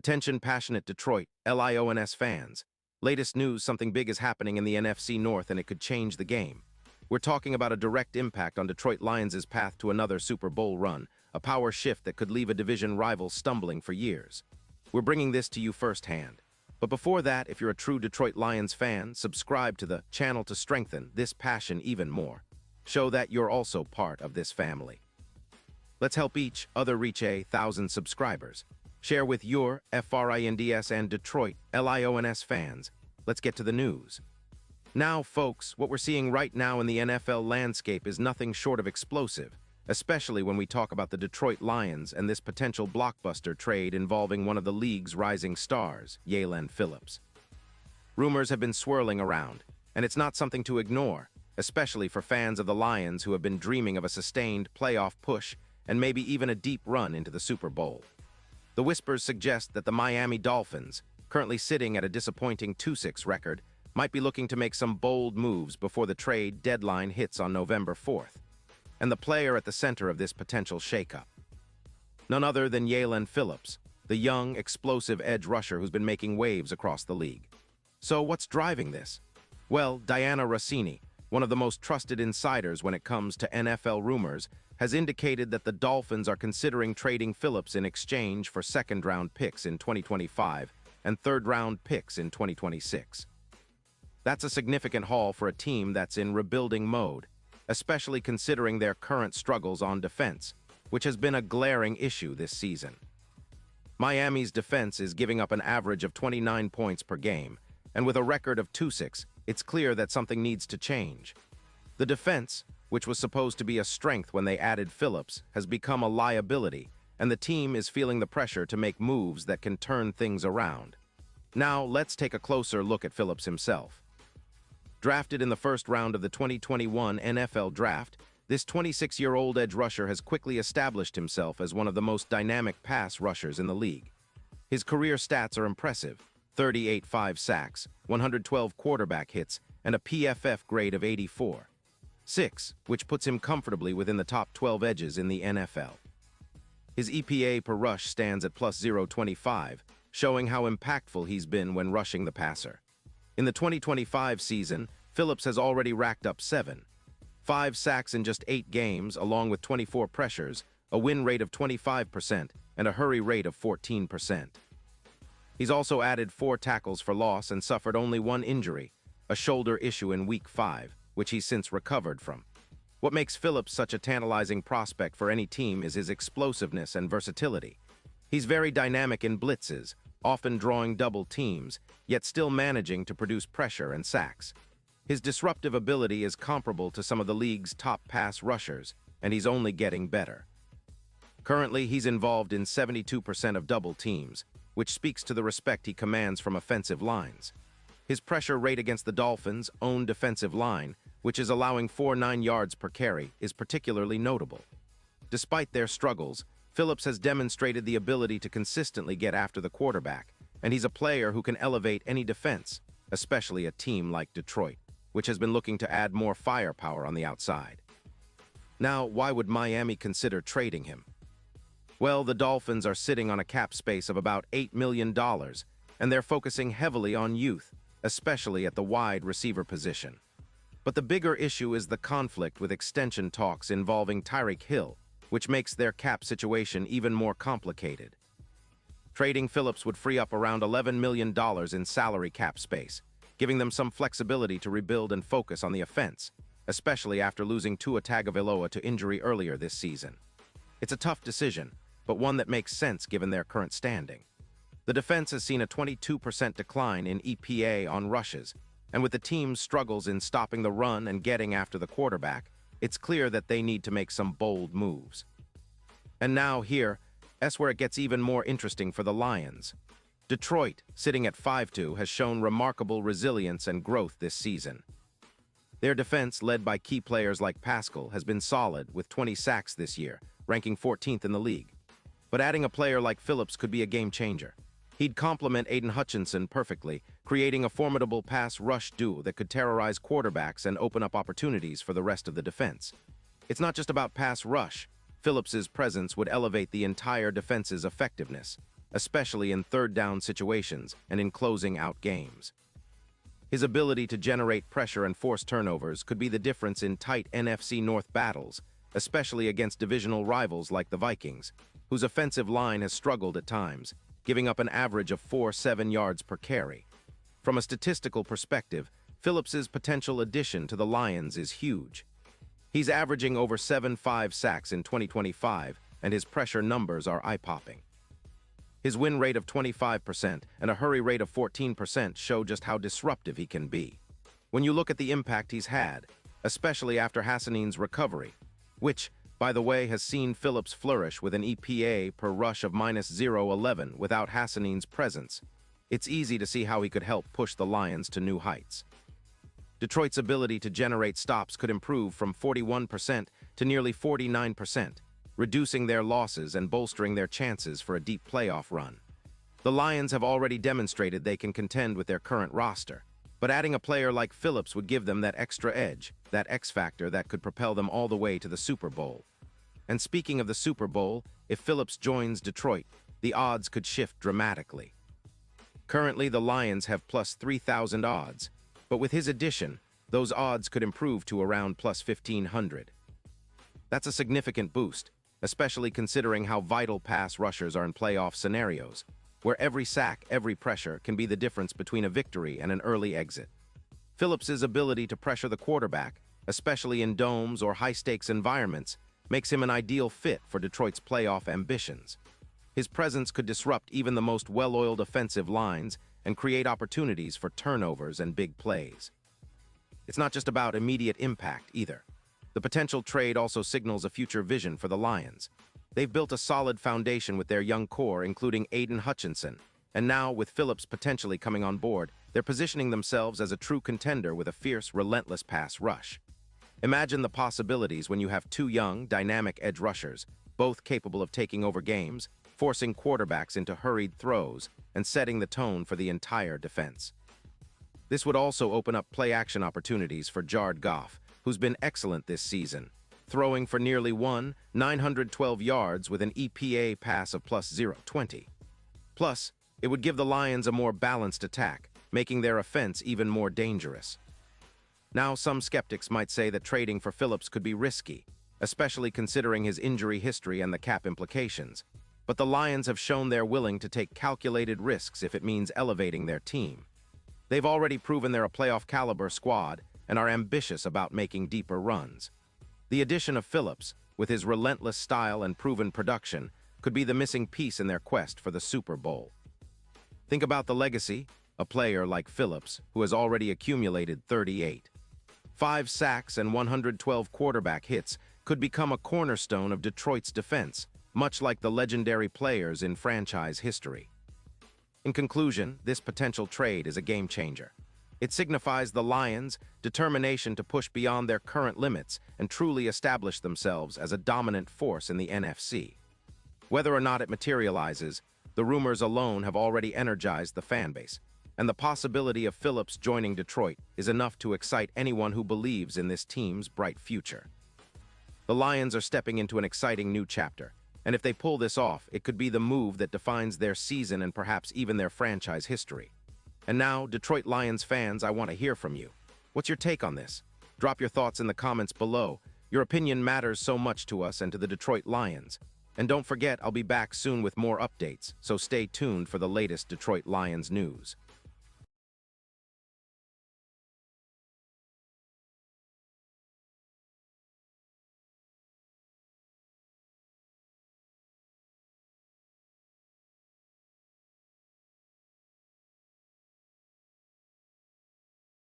Attention passionate Detroit, LIONS fans. Latest news, something big is happening in the NFC North and it could change the game. We're talking about a direct impact on Detroit Lions' path to another Super Bowl run, a power shift that could leave a division rival stumbling for years. We're bringing this to you firsthand. But before that, if you're a true Detroit Lions fan, subscribe to the channel to strengthen this passion even more. Show that you're also part of this family. Let's help each other reach 1,000 subscribers. Share with your FRINDS and Detroit LIONS fans. Let's get to the news. Now, folks, what we're seeing right now in the NFL landscape is nothing short of explosive, especially when we talk about the Detroit Lions and this potential blockbuster trade involving one of the league's rising stars, Jalen Phillips. Rumors have been swirling around, and it's not something to ignore, especially for fans of the Lions who have been dreaming of a sustained playoff push and maybe even a deep run into the Super Bowl. The whispers suggest that the Miami Dolphins, currently sitting at a disappointing 2-6 record, might be looking to make some bold moves before the trade deadline hits on November 4th. And the player at the center of this potential shakeup, none other than Jalen Phillips, the young, explosive edge rusher who's been making waves across the league. So what's driving this? Well, Diana Rossini, one of the most trusted insiders when it comes to NFL rumors, has indicated that the Dolphins are considering trading Phillips in exchange for second-round picks in 2025 and third-round picks in 2026. That's a significant haul for a team that's in rebuilding mode, especially considering their current struggles on defense, which has been a glaring issue this season. Miami's defense is giving up an average of 29 points per game, and with a record of 2-6, it's clear that something needs to change. The defense, which was supposed to be a strength when they added Phillips, has become a liability, and the team is feeling the pressure to make moves that can turn things around. Now, let's take a closer look at Phillips himself. Drafted in the first round of the 2021 NFL Draft, this 26-year-old edge rusher has quickly established himself as one of the most dynamic pass rushers in the league. His career stats are impressive: 38.5 sacks, 112 quarterback hits, and a PFF grade of 84.6, which puts him comfortably within the top 12 edges in the NFL. His EPA per rush stands at plus 0.25, showing how impactful he's been when rushing the passer. In the 2025 season, Phillips has already racked up 5 sacks in just 8 games, along with 24 pressures, a win rate of 25%, and a hurry rate of 14%. He's also added 4 tackles for loss and suffered only 1 injury, a shoulder issue in Week 5, which he's since recovered from. What makes Phillips such a tantalizing prospect for any team is his explosiveness and versatility. He's very dynamic in blitzes, often drawing double teams, yet still managing to produce pressure and sacks. His disruptive ability is comparable to some of the league's top pass rushers, and he's only getting better. Currently, he's involved in 72% of double teams, which speaks to the respect he commands from offensive lines. His pressure rate against the Dolphins' own defensive line, which is allowing 4.9 yards per carry, is particularly notable. Despite their struggles, Phillips has demonstrated the ability to consistently get after the quarterback, and he's a player who can elevate any defense, especially a team like Detroit, which has been looking to add more firepower on the outside. Now, why would Miami consider trading him? Well, the Dolphins are sitting on a cap space of about $8 million, and they're focusing heavily on youth, especially at the wide receiver position. But the bigger issue is the conflict with extension talks involving Tyreek Hill, which makes their cap situation even more complicated. Trading Phillips would free up around $11 million in salary cap space, giving them some flexibility to rebuild and focus on the offense, especially after losing Tua Tagovailoa to injury earlier this season. It's a tough decision, but one that makes sense given their current standing. The defense has seen a 22% decline in EPA on rushes, and with the team's struggles in stopping the run and getting after the quarterback, it's clear that they need to make some bold moves. And now that's where it gets even more interesting for the Lions. Detroit, sitting at 5-2, has shown remarkable resilience and growth this season. Their defense, led by key players like Pascal, has been solid with 20 sacks this year, ranking 14th in the league. But adding a player like Phillips could be a game changer. He'd complement Aiden Hutchinson perfectly, creating a formidable pass rush duo that could terrorize quarterbacks and open up opportunities for the rest of the defense. It's not just about pass rush. Phillips's presence would elevate the entire defense's effectiveness. especially in third-down situations and in closing out games. His ability to generate pressure and force turnovers could be the difference in tight NFC North battles, especially against divisional rivals like the Vikings, whose offensive line has struggled at times, giving up an average of 4-7 yards per carry. From a statistical perspective, Phillips's potential addition to the Lions is huge. He's averaging over 7.5 sacks in 2025, and his pressure numbers are eye-popping. His win rate of 25% and a hurry rate of 14% show just how disruptive he can be. When you look at the impact he's had, especially after Hassanin's recovery, which, by the way, has seen Phillips flourish with an EPA per rush of -0.11 without Hassanin's presence, it's easy to see how he could help push the Lions to new heights. Detroit's ability to generate stops could improve from 41% to nearly 49%, reducing their losses and bolstering their chances for a deep playoff run. The Lions have already demonstrated they can contend with their current roster, but adding a player like Phillips would give them that extra edge, that X factor that could propel them all the way to the Super Bowl. And speaking of the Super Bowl, if Phillips joins Detroit, the odds could shift dramatically. Currently, the Lions have plus 3,000 odds, but with his addition, those odds could improve to around plus 1,500. That's a significant boost, especially considering how vital pass rushers are in playoff scenarios, where every sack, every pressure can be the difference between a victory and an early exit. Phillips's ability to pressure the quarterback, especially in domes or high-stakes environments, makes him an ideal fit for Detroit's playoff ambitions. His presence could disrupt even the most well-oiled offensive lines and create opportunities for turnovers and big plays. It's not just about immediate impact either. The potential trade also signals a future vision for the Lions. They've built a solid foundation with their young core, including Aiden Hutchinson, and now, with Phillips potentially coming on board, they're positioning themselves as a true contender with a fierce, relentless pass rush. Imagine the possibilities when you have two young, dynamic edge rushers, both capable of taking over games, forcing quarterbacks into hurried throws, and setting the tone for the entire defense. This would also open up play-action opportunities for Jared Goff, who's been excellent this season, throwing for nearly 912 yards with an EPA pass of plus 0.20. Plus, it would give the Lions a more balanced attack, making their offense even more dangerous. Now, some skeptics might say that trading for Phillips could be risky, especially considering his injury history and the cap implications. But the Lions have shown they're willing to take calculated risks if it means elevating their team. They've already proven they're a playoff-caliber squad and are ambitious about making deeper runs. The addition of Phillips, with his relentless style and proven production, could be the missing piece in their quest for the Super Bowl. Think about the legacy, a player like Phillips, who has already accumulated 38. 5 sacks and 112 quarterback hits could become a cornerstone of Detroit's defense, much like the legendary players in franchise history. In conclusion, this potential trade is a game-changer. It signifies the Lions' determination to push beyond their current limits and truly establish themselves as a dominant force in the NFC. Whether or not it materializes, the rumors alone have already energized the fanbase, and the possibility of Phillips joining Detroit is enough to excite anyone who believes in this team's bright future. The Lions are stepping into an exciting new chapter, and if they pull this off, it could be the move that defines their season and perhaps even their franchise history. And now, Detroit Lions fans, I want to hear from you. What's your take on this? Drop your thoughts in the comments below. Your opinion matters so much to us and to the Detroit Lions. And don't forget, I'll be back soon with more updates, so stay tuned for the latest Detroit Lions news.